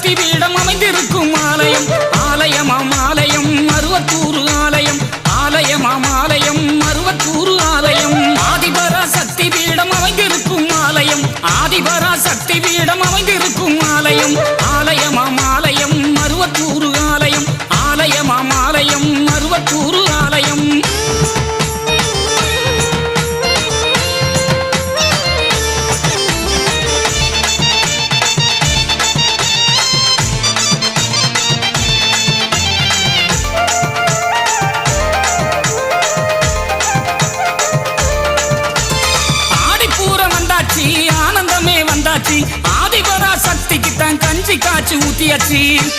சக்தி பீடம் அமைந்திருக்கும் ஆலயம் ஆலயமாம் ஆலயம் மருவத்தூர் ஆலயம் ஆலயமாம் ஆலயம் மருவத்தூர் ஆலயம் ஆதிபரா சக்தி பீடம் அமைந்திருக்கும் ஆலயம் ஆதிபரா சக்தி பீடம் அமைந்திருக்கும் ஆலயம் ஆலயமாம் ஆலயம் மருவத்தூர் ஆலயம் ஆலயமாம் ஆலயம் மருவத்தூர் ஆலயம் ஆனந்தமே வந்தாச்சு ஆதிபரா சக்திக்கு தான் கஞ்சி காய்ச்சி ஊத்தியாச்சு